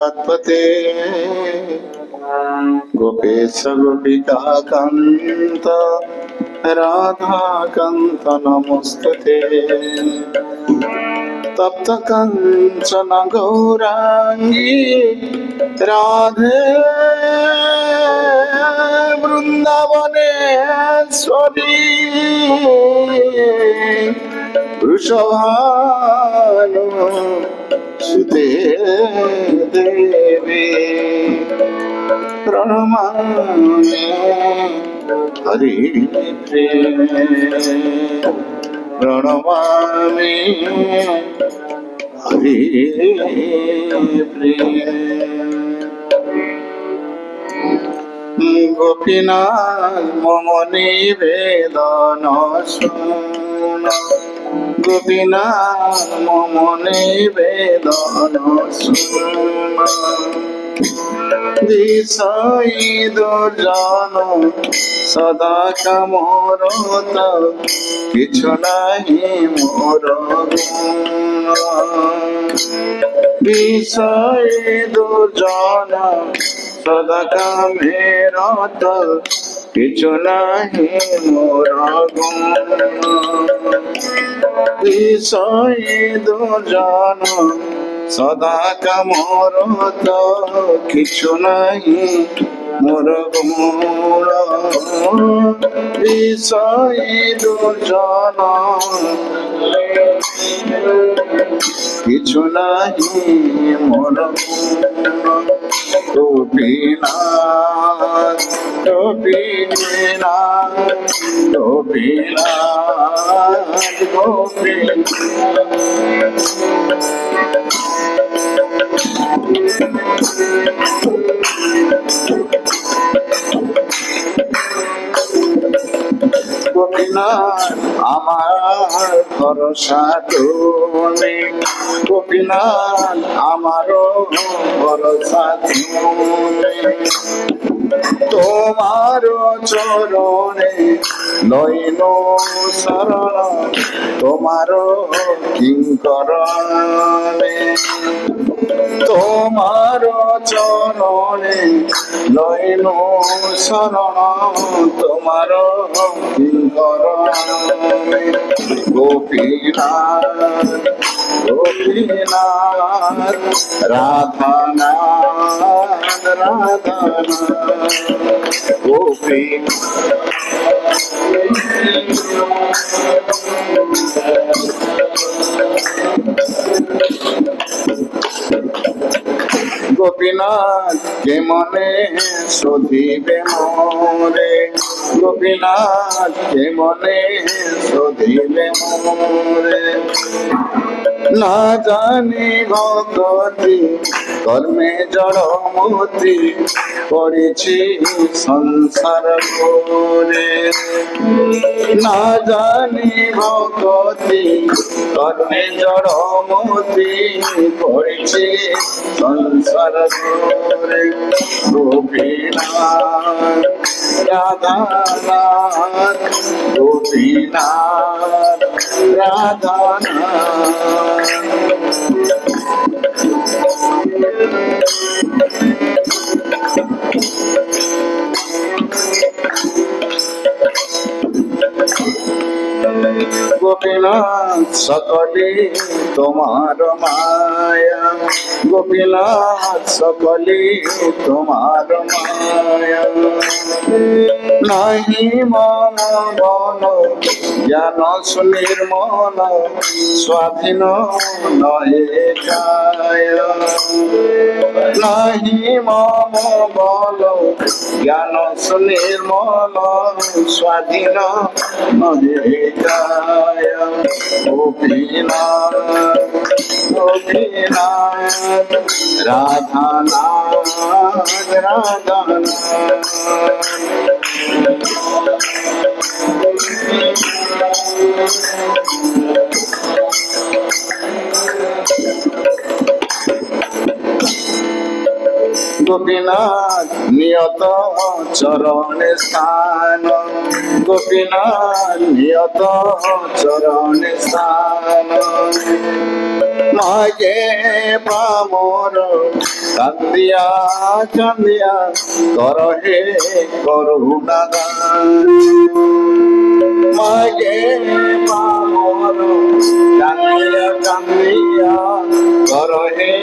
পতে গোপেশ গোপিকা কান্ত রাধা কান্ত নমস্তুতে তপ্ত কাঞ্চন গৌরাঙ্গী রাধে বৃন্দাবনেশ্বরী বৃষভানু সুতে দেবী প্রণমামি হরি প্রণমামি হরি গোপীনাথ মম নিবেদন শুন গোপীনাথ মম নিবেদন শুন বিষয় দুর্জন সদা কামরত কিছু নাহি মোর গুণ বিষয় দুর্জন সদা কামেরত কিছু নাহি মোর গুণ বিষয় দুর্জন সদা কামরত কিছু নাহি মোর গুণ বিষয় দুর্জন কিছু নাহি মোর গোপীনাথ গোপীনাথ গোপীনাথ গোপীনাথ আমার ভরসা তুমি গোপীনাথ আমারও ভরসা তুমি তোমার চরণে লইল শরণ তোমার কিঙ্করণে তোমার চরণে লইল শরণ তোমার কিঙ্করণে গোপীনাথ গোপীনাথ রাধানাথ রাধানাথ গোপী গোপীনাথ কে মনে শোধিবে মোরে গোপীনাথ কে মনে শোধিবে মোরে না জানি ভগতি কর্মে জড়মতি পড়েছি সংসার করে না জানি ভগতি কর্মে জড়মতি পড়েছি সংসার করে গোপীনাথ রাধানাথ গোপীনাথ রাধানাথ গোপীনাথ সকলে তোমার মায়া গোপীনাথ সকলে তোমার মায়া নাহি মন বন জ্ঞান সুনির্মল স্বাধীন নহে কায়া নাহি মম বল জ্ঞান সুনির্মল স্বাধীন নহে কায়া গোপীনাথ গোপীনাথ রাধানাথ রাধানাথ গোপীনাথ নিয়ত চরণে স্থান গোপীনাথ নিয়ত চরণে স্থান মাগে পামর কান্দিয়া কান্দিয়া করহে করুণা গান মাগে পামর কান্দিয়া কান্দিয়া করহে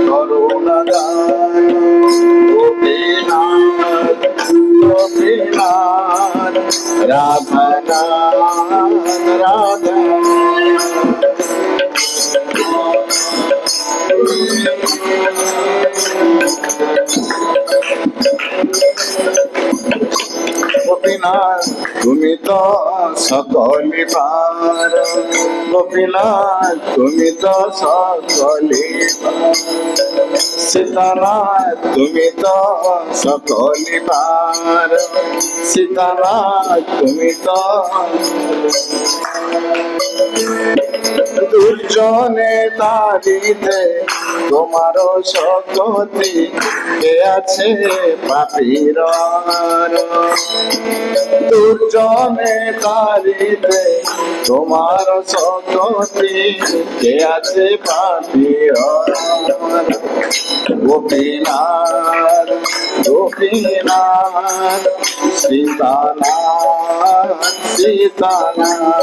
করুণা গান গোপীনাথ গোপীনাথ রাধা রাধা গোপীনাথ তুমি তো সকলি পার গোপীনাথ তুমি তো সকলি সীতানাথ তুমি তো সকলি পার সীতানাথ তুমি তো দুর্জনে তারিতে তোমার শক্তি কে আছে পাপীর দুর্জনে তারিতে তোমার শক্তি কে আছে পাপীর গোপীনাথ গোপীনাথ সীতানাথ সীতানাথ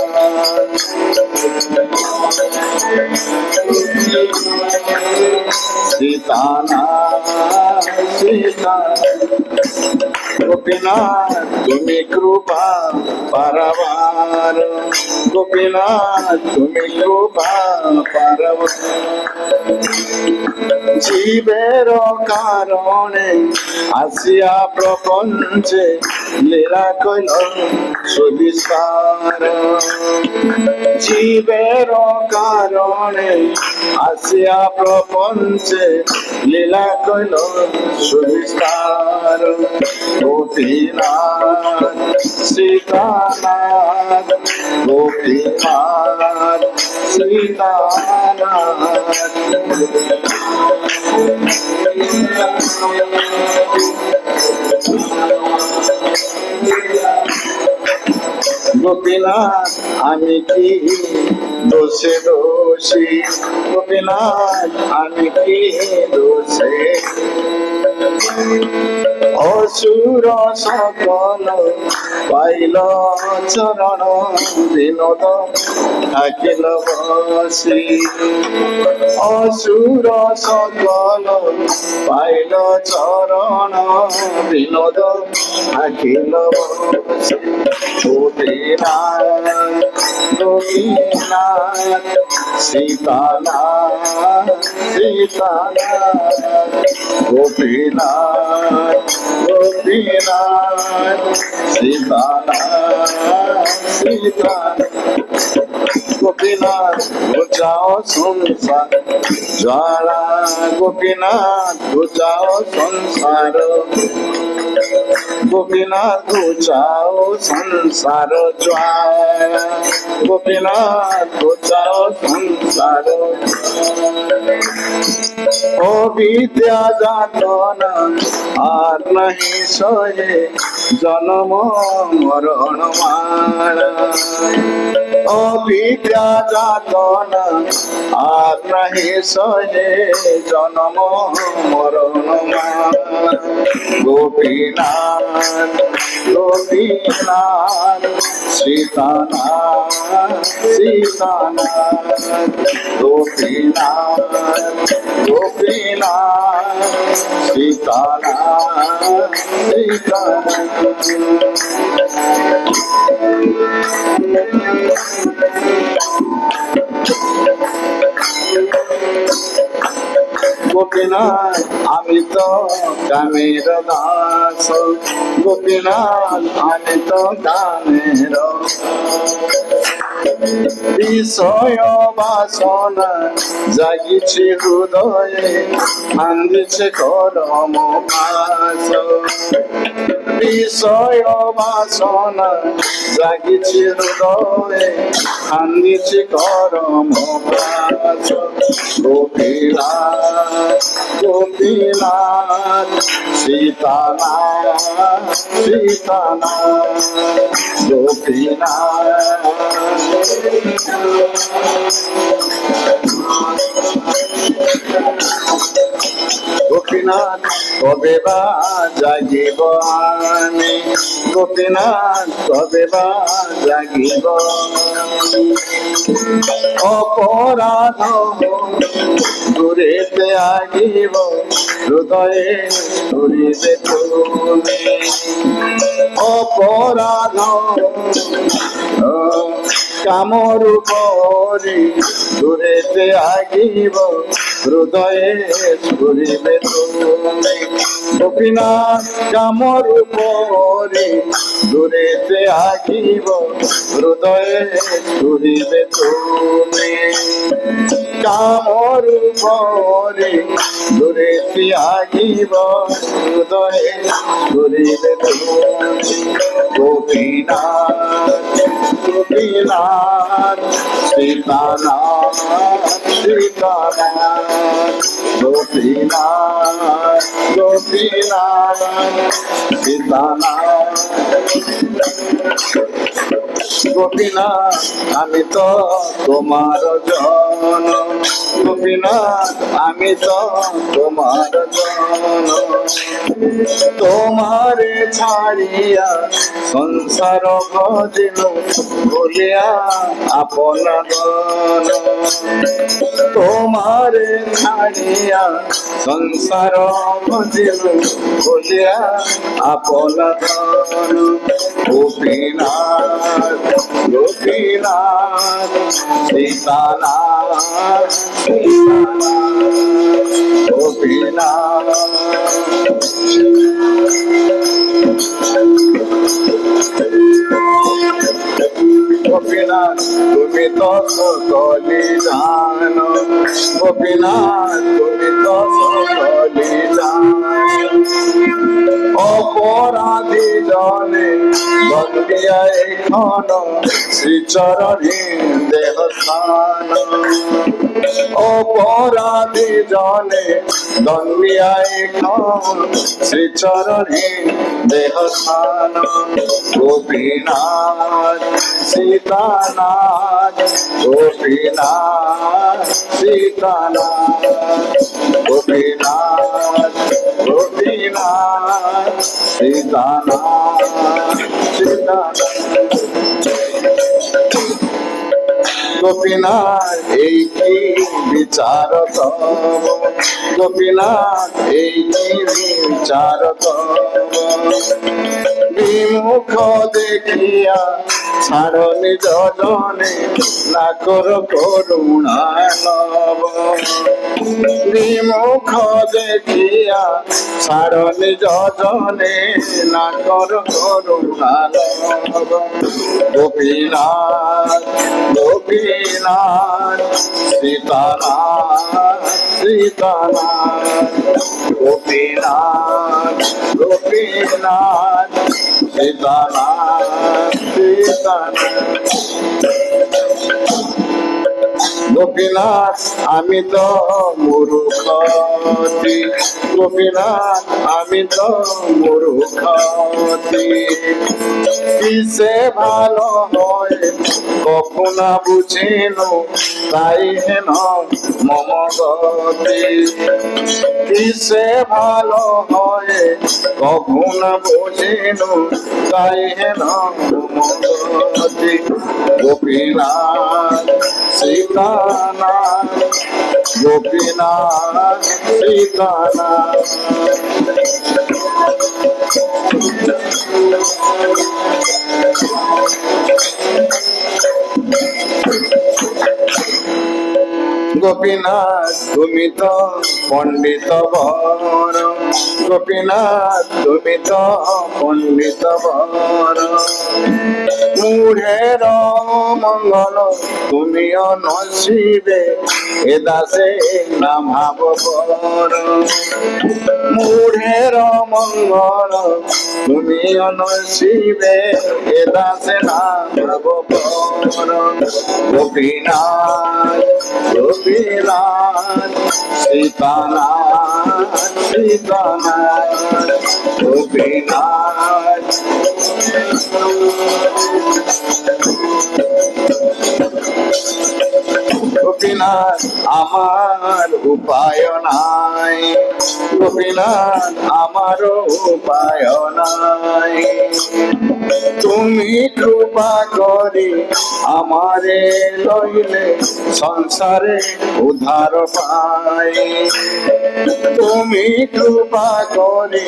সীতানাথ সীতানাথ গোপীনাথ তুমি কৃপা পারবার গোপীনাথ তুমি কৃপা পারবার জীবের কারণে আসিয়া প্রপঞ্চে লীলা কইল সুবিস্তার জীবের কারণে আসিয়া প্রপঞ্চে লীলা কইল সুবিস্তার গোপীনাথ সীতানাথ গোপীনাথ সীতানাথ গোপীনাথ আমি কি দোষে দোষী গোপীনাথ আমি কি দোষে অসুর সকল পাইল চরণ বিনোদ থাকিল বসি অসুর সকল পাইল চরণ বিনোদ থাকিল বসি গোপীনাথ গোপীনাথ সীতানাথ সীতানাথ গোপীনাথ গোপীনাথ সীতানাথ সীতানাথ গোপীনাথ বুঝাও সংসার জ্বালা গোপীনাথ বুঝাও সংসার গোপীনাথ বুঝাও সংসার জ্বালা গোপীনাথ বুঝাও সংসার ও বিদ্যা যাতনা আর নাহি সহে জন্ম মরণ মালা ও বিদ্যা যাতনা আর নাহি সহে জন্ম মরণ মালা গোপীনাথ গোপীনাথ সীতানাথ সীতানাথ গোপীনাথ গোপীনাথ সীতানাথ সীতানাথ গোপীনাথ আমি তো কামের দাস গোপীনাথ আমি তো কামের বিষয় বাসনা জাগিছে হৃদয়ে ভাঙ্গিছে করম পাশ বিষয় বাসনা জাগিছে হৃদয়ে ভাঙ্গিছে করম পাশ গোপীনাথ গোপীনাথ সীতানাথ সীতানাথ গোপীনাথ গোপীনাথ কবে বা জাগিব আমি, গোপীনাথ কবে বা জাগিব। অপরাধ দূরেতে আগিব, হৃদয়ে ধরিবে তুমি। অপরাধ কামর উপরে দূরেতে আগিব, হৃদয়ে ধরিবে তুমি। গোপীনাথ কামর উপরে দূরেতে আগিব, হৃদয়ে ধরিবে তুমি। কামর উপরে দূরেতে আগিব, হৃদয়ে ধরিবে তুমি। গোপীনাথ গোপীনাথ সীতানাথ সীতানাথ, গোপীনাথ গোপীনাথ সীতানাথ। গোপীনাথ আমি তো তোমার জন, গোপীনাথ আমি তো তোমার জন। তোমারে ছাড়িয়া সংসার ভজিল, ভুলিয়া আপন গণ। তোমারে ছাড়িয়া সংসার ভজিল, ভুলিয়া আপন গণ। গোপীনাথ গোপীনাথ সীতানাথ সীতানাথ, গোপীনাথ। গোপীনাথ তুমি তো সকলি জানো, গোপীনাথ তুমি তো সকলি জানো। অপরাধী জনে বন্দিয়া এখন শ্রীচরণী দেহ স্থান। অপরাধী জনে দন্ডিয়া এখন শ্রীচরণী দেহ স্থান। গোপীনাথ সীতানাথ, গোপীনাথ সীতানাথ, গোপীনাথ গোপীনাথ সীতানাথ সীতানাথ। গোপীনাথ এই কি বিচার তব, গোপীনাথ এই কি বিচার তব। বিমুখ দেখিয়া ছাড় নিজ জনে, না কর করুণা নব। বিমুখ দেখিয়া ছাড় নিজ জনে, না কর করুণা নব। গোপীনাথ গোপীনাথ সীতানাথ সীতানাথ, গোপীনাথ গোপীনাথ সীতানাথ সীতানাথ। গোপীনাথ আমি তো মূর্খতি, গোপীনাথ আমি তো মূর্খতি। কিসে ভালো হয় কখনো বুঝিনু, তাই হেন মম গতি। কিসে ভালো হয় কখনো বুঝিনু, তাই হেন মম গতি। গোপীনাথ সীতানাথ, গোপীনাথ সীতানাথ। গোপীনাথ তুমি তো পণ্ডিত বর, গোপীনাথ তুমি তো পণ্ডিত বর। মূঢ়ের মঙ্গল তুমি অনসিবে, এ দাসে না ভাব বর। মূঢ়ের মঙ্গল তুমি অনসিবে, এ দাসে না ভাব বর। গোপীনাথ গোপীনাথ সীতানাথ সীতানাথ, গোপীনাথ। গোপীনাথ আমার উপায় নাই, গোপীনাথ আমার উপায় নাই, তুমি কৃপা করি আমারে লইলে সংসারে উদ্ধার পাই। তুমি কৃপা করি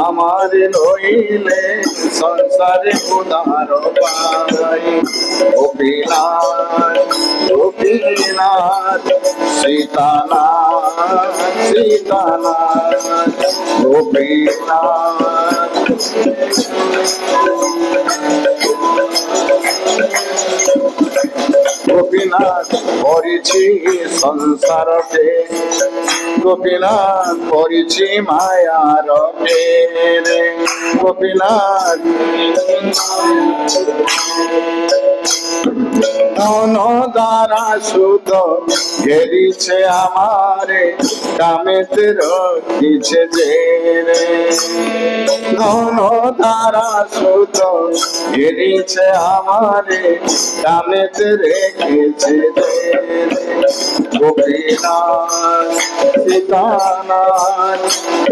আমারে লইলে সংসারে উদ্ধার পাই। গোপীনাথ গোপীনাথ সীতানাথ সীতানাথ গোপীনাথ। গোপীনাথ পরিছি সংসারকে, গোপীনাথ পরিছি মায়ার ফেরে। গোপীনাথ ধন দ্বারা শুদ্ধ ঘেরিছে আমারে, কামেতে রখিছে জেরে। ধন দ্বারা শুদ্ধ ঘেরিছে আমারে, কামেতে রেখেছে জেরে। গোপীনাথ সীতানাথ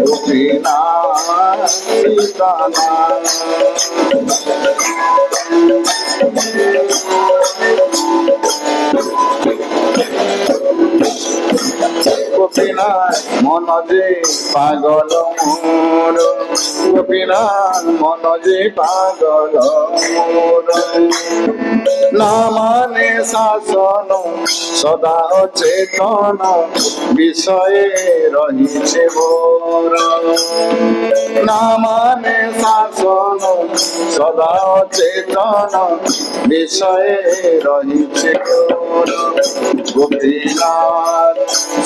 গোপীনাথ সীতানাথ। গোপীনাথ মন যে পাগল মোর, গোপীনাথ মন যে পাগল মোর। না মানে শাসন সদা চেতন, বিষয়ে রহিছে মোর। না মানে শাসন সদা চেতন, বিষয়ে রহিছে মোর। গোপীনাথ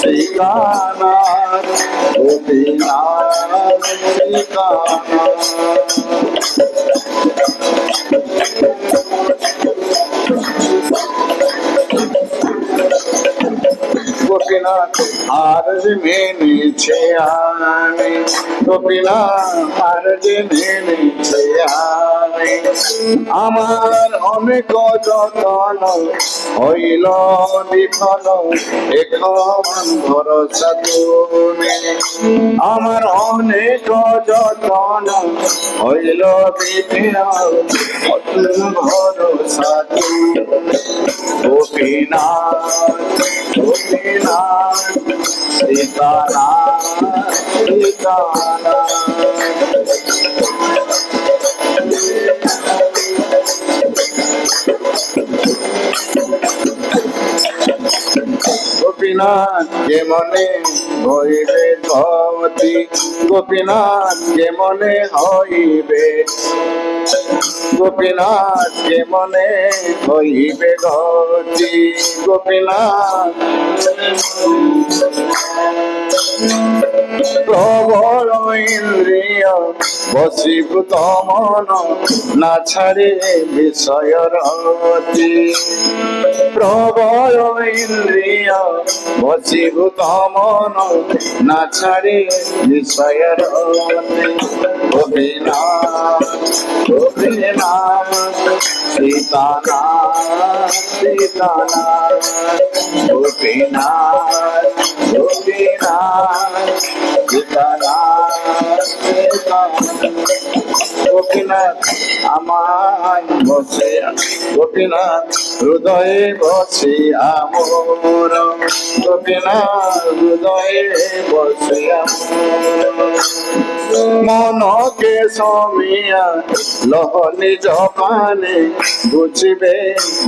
সীতানাথ গোপীনাথ সীতানাথ। গোপীনাথ আর মেনেছে আমি, গোপীনাথ আর মেনেছে আমি। আমার অনেক যতন হইল বিফল, এখন ভরসা তুমি। আমার অনেক যতন হইল বিফল, ভরসা তুমি। গোপীনাথ গোপীনাথ সীতানাথ সীতানাথ। গোপীনাথ কেমনে হইবে গতি, গোপীনাথ কেমনে হইবে, গোপীনাথ কেমনে হইবে গতি। গোপীনাথ প্রবল ইন্দ্রিয় বশীভূত মন, না ছাড়ে বিষয় রতি। প্রবল ইন্দ্রিয় বশীভূত মন, না ছাড়ে বিষয় রতি। গোপীনাথ গোপীনাথ সীতানাথ সীতানাথ গোপীনাথ গোপীনাথ সীতানাথ সীতানাথ। গোপীনাথ আমায় বসে, গোপীনাথ হৃদয়ে বসে আমোর। গোপীনাথ হৃদয়ে বসে আমোর। মনকে সমিয়া লহ নিজ পানে, বুঝিবে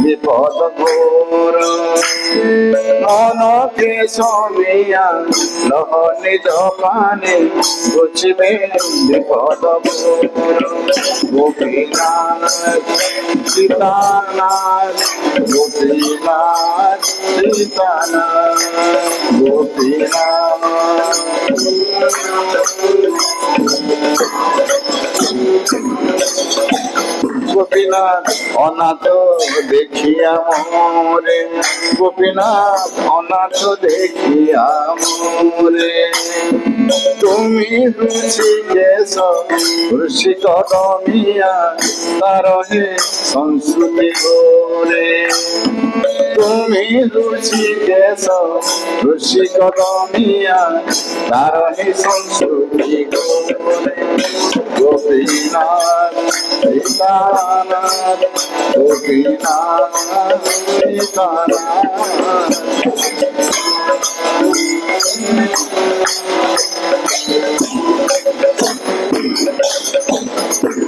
বিপদ ঘোর। মনকে সমিয়া লহ নিজ পানে, বুঝিবে বিপদ ঘোর। গোপীনাথ সীতানাথ গোপীনাথ সীতানাথ গোপীনাথ। গোপীনাথ অনাথ দেখিয়া মোরে, গোপীনাথ অনাথ দেখিয়া মোরে। তুমি ঋষিকেশ ঋষি কদমিয়া তারহে সংস্কৃতি গোরে। তুমি ঋষিকেশ ঋষি কদমিয়া তারহে সংস্কৃতি গোরে। গোপীনাথ সীতানাথ, গোপীনাথ সীতানাথ।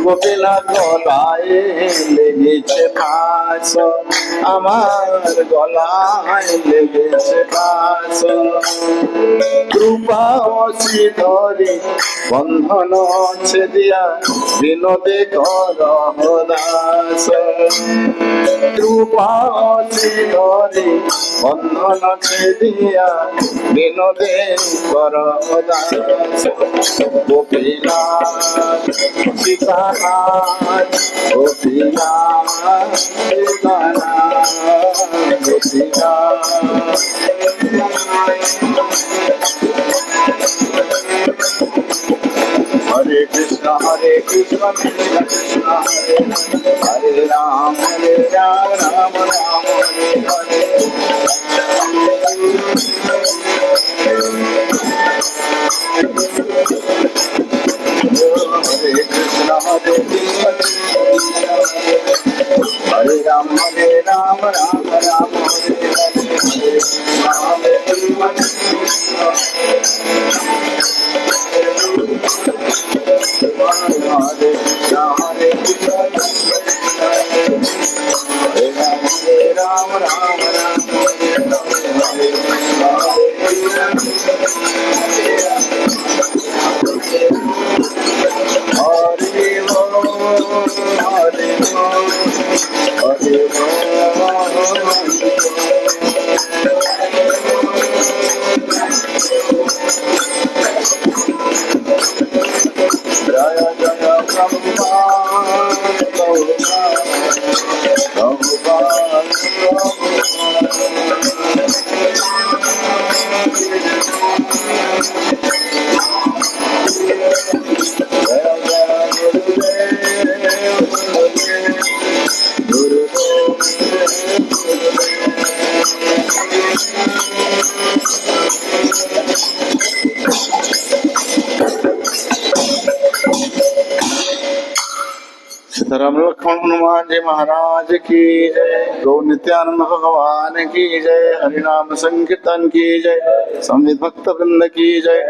গোপীনাথ গলায় লেগেছে ফাঁস, আমার গলায় লেগেছে ফাঁস। কৃপা অসি ধরি বন্ধন ছেদিয়া বিনোদে কর দাস। কৃপা অসি ধরি বন্ধন ছেদিয়া বিনোদে কর দাস। গোপীনাথ সীতানাথ, গোপীনাথ সীতানাথ, গোপীনাথ। হরে কৃষ্ণ হরে কৃষ্ণ কৃষ্ণ কৃষ্ণ হরে হরে, হরে রাম রাম রাম হরে হরে। হরে কৃষ্ণ হরে কৃষ্ণ হরে রাম রাম রাম হরে হরে, হরে কৃষ্ণ হরে কৃষ্ণ হরে কৃষ্ণ হরে রাম রাম রাম হরে হরে, হরে কৃষ্ণ হরে কৃষ্ণ হরে হরে জয় জয় প্রভুপাদ প্রভুপাদ सीताराम लक्ष्मण हनुमान जी महाराज की जय। गौ नित्यानंद भगवान की जय। हरिनाम संकीर्तन की जय। संवित भक्त वृंद की जय।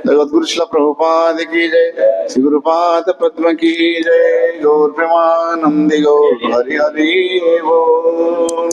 जगत गुरु श्रील प्रभुपाद की जय। श्री गुरुपाद पद्म की जय। गौर प्रेमानंदी गौर हरि हरि बोल।